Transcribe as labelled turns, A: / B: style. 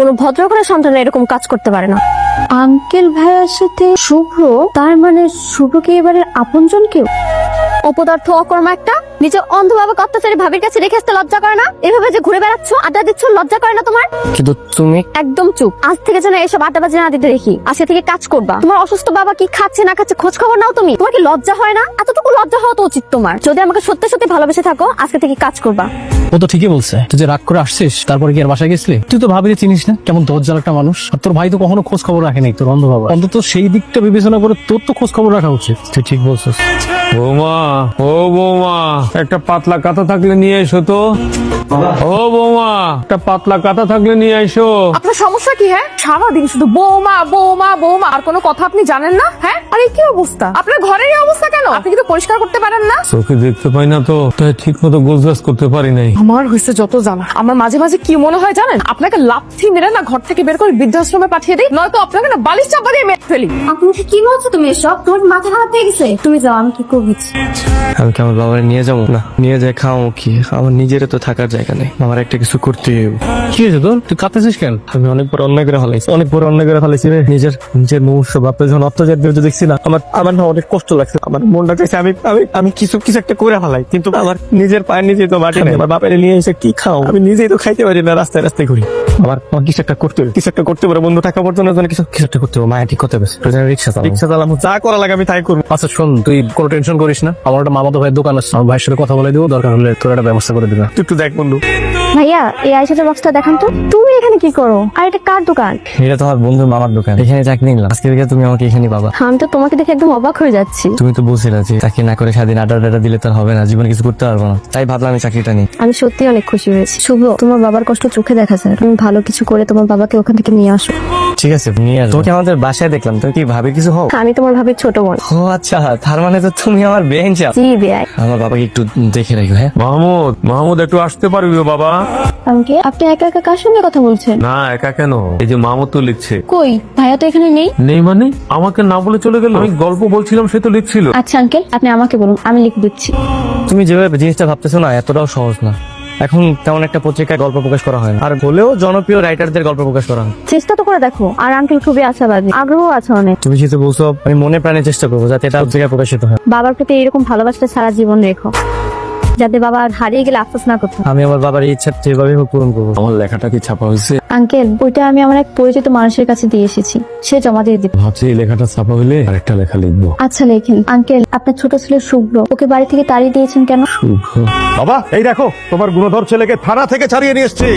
A: কোনো ভদ্র ঘরের সন্তান এরকম কাজ করতে পারে না। আঙ্কেল ভাইয়ের সাথে শুভ্র, তার মানে শুভ্রকে এবারে আপনজন কেউ? অপদার্থ অকর্মা একটা, নিজে অন্ধভাবে অত্যাচারী ভাবির কাছে রেখে আসতে লজ্জা করে না? এভাবে যে ঘুরে বেড়াচ্ছ, আড্ডা দিচ্ছ, লজ্জা করে না তোমার?
B: কিন্তু তুমি
A: একদম চুপ। আজ থেকে যেন এসব আড্ডাবাজি না দিতে দেখি। আজকে থেকে কাজ করবা। তোমার অসুস্থ বাবা কি খাচ্ছে না খাচ্ছে খোঁজ খবর নাও তুমি। তোমার কি লজ্জা হয় না? এতটুকু লজ্জা হওয়া তো উচিত তোমার। যদি আমাকে সত্যি সত্যি ভালোবেসে থাকো, আজকে থেকে কাজ করবা।
B: ও তো ঠিকই বলছে, তুই যে রাগ করে আসছিস তারপরে কি আর বাসায় গেছিলি? তুই তো ভাবিরে চিনিস না, কেমন দরজাল একটা মানুষ। আর তোর ভাই তো কখনো খোঁজ খবর রাখে নাই তোর অন্ধ বাবা। অন্তত সেই দিকটা বিবেচনা করে তোর তো খোঁজ খবর রাখা উচিত। তুই ঠিক বলছিস।
C: বৌমা, ও বৌমা, একটা পাতলা কাঁথা থাকলে নিয়ে এসো তো। ও বৌমা, একটা পাতলা কাঁথা থাকলে নিয়ে এসো।
D: আপনার সমস্যা কি? হ্যাঁ, সারাদিন শুধু বৌমা বৌমা বৌমা, আর কোনো কথা আপনি জানেন না? হ্যাঁ, আর এই কি অবস্থা আপনার ঘরের? এই অবস্থা কেন? আপনি কিন্তু পরিষ্কার করতে পারেন না?
C: চোখে দেখতে পাই না তো, তাই ঠিক মতো গোছগাছ করতে পারি নাই।
D: আমার হয়েছে যত জানা। আমার মাঝে মাঝে কি মনে হয় জানেন? আপনাকে লাথি মেরে না ঘর থেকে বের করে বৃদ্ধাশ্রমে পাঠিয়ে দিই, নয়তো আপনাকে না বালিশ চাপা দিয়ে মেরে ফেলি।
A: আপনি কি বলছো তুমি এসব? তোমার মাথা খারাপ হয়ে গেছে? তুমি যাও, আমি কি করবি?
B: আমি কি আমার বাবার নিয়ে যাবো? না নিয়ে যাই খাওয়াবো কি? আমার নিজেরও তো থাকার জায়গা নেই, আমার একটা কিছু করতে হবে। কি হয়েছে তোর? তুই কাঁদতেছিস কেন? আমি অনেক বড় অন্যায় করে ফেলাইছি, অনেক বড় অন্যায় করে ফেলাইছি রে। নিজের মুহূর্ত বাপরে যখন অত্যাচার বিরুদ্ধে দেখছি না, আমার না অনেক কষ্ট লাগছে। আমার মনটা চাইছে আমি আমি আমি কিছু কিছু একটা করে ফেলাই, কিন্তু আমার নিজের পায়ে নিজে তো মাটি নেই। আমার বাপের নিয়ে এসে কি খাও? আমি নিজেই তো খাইতে পারি না, রাস্তায় রাস্তায় ঘুরি। আমার কিছু একটা করতে হবে, কিছু একটা করতে পারে। বন্ধু টাকা পর্যন্ত কিছু একটা করতে হবে। মায়া ঠিক করতে হবে। রিক্সা চালাবো, যা করা লাগে আমি তাই করবো। আচ্ছা শোন, তুই কোনো টেনশন করিস না। আমার একটা মামাতো ভাইয়ের দোকান আছে, আমার ভাইয়ের সাথে কথা বলে দিবো, দরকার হলে তোর একটা ব্যবস্থা করে দিবে। তুই একটু দেখ বন্ধু।
A: ভাইয়া, এই আইসাটার বক্সটা দেখান তো। তুমি এখানে কি করো? আর এটা কার দোকান?
B: এটা তোমার বন্ধুর মামার দোকান, এখানে চাকরি নিলাম। আজকে থেকে তুমি আমাকে এখানে পাবা।
A: আমি তো তোমাকে দেখে একদম অবাক হয়ে যাচ্ছি।
B: তুমি তো বলছিলে যে চাকরি না করে সারাদিন আড্ডা দিলে তো আর হবে না, জীবনে কিছু করতে পারবো না, তাই ভাবলাম আমি চাকরিটা নিই।
A: আমি সত্যি অনেক খুশি হয়েছি। শুভ, তোমার বাবার কষ্ট চোখে দেখা যায়। তুমি ভালো কিছু করে তোমার বাবাকে ওখান থেকে নিয়ে আসো।
B: ঠিক আছে, নিয়ে আসবো। তোকে আমাদের বাসায় দেখলাম, তুমি কি ভাবি কিছু হও?
A: আমি তোমার ভাবির ছোট বোন।
B: ও আচ্ছা, তার মানে তো তুমি আমার বেহেন চাও।
A: জি বেয়াই।
B: আমার বাবাকে একটু দেখে রাখো। হ্যাঁ
C: মাহমুদ একটু আসতে পারবি বাবা?
A: আমাকে আপনি একা একা কার সঙ্গে কথা বলছেন?
C: না একা কেন, এই যে মাহমুদ তো লিখছে।
A: কই, ভাইয়া তো এখানে নেই।
C: নেই মানে? আমাকে না বলে চলে গেল। আমি গল্প বলছিলাম, সে তো লিখছিল।
A: আচ্ছা আঙ্কেল, আপনি আমাকে বলুন, আমি লিখে দিচ্ছি।
B: তুমি যেভাবে জিনিসটা ভাবতেছো না, এতটাও সহজ না। এখন তেমন একটা পত্রিকায় গল্প প্রকাশ করা হয় না, আর হলেও জনপ্রিয় রাইটারদের গল্প প্রকাশ করা হয়।
A: চেষ্টা তো করে দেখো। আর আঙ্কেল খুবই আশাবাদী, আগ্রহ আছে অনেক।
B: তুমি যেহেতু বলছো, আমি মনে প্রাণে চেষ্টা করবো যাতে এটা পত্রিকায় প্রকাশিত হয়।
A: বাবার প্রতি এরকম ভালোবাসাটা সারা জীবন রেখো, যাতে বাবা আর হারিয়ে গেলে আফসোস না করতে হয়।
B: আমি আমার বাবার ইচ্ছা যেভাবে হোক পূরণ করবো।
C: আমার লেখাটা কি ছাপা হয়েছে?
A: আঙ্কেল, ওইটা আমি আমার এক পরিচিত মানুষের কাছে দিয়ে এসেছি, সে জমা দিয়ে দিবে।
C: ভাবছি এই লেখাটা ছাপা হইলে আরেকটা লেখা লিখবো।
A: আচ্ছা লেখেন। আঙ্কেল, আপনার ছোট ছেলে শুভ্র, ওকে বাড়ি থেকে তাড়িয়ে দিয়েছেন কেন?
C: শুভ।
E: বাবা, এই দেখো তোমার গুণধর ছেলেকে থানা থেকে ছাড়িয়ে নিয়ে এসেছি।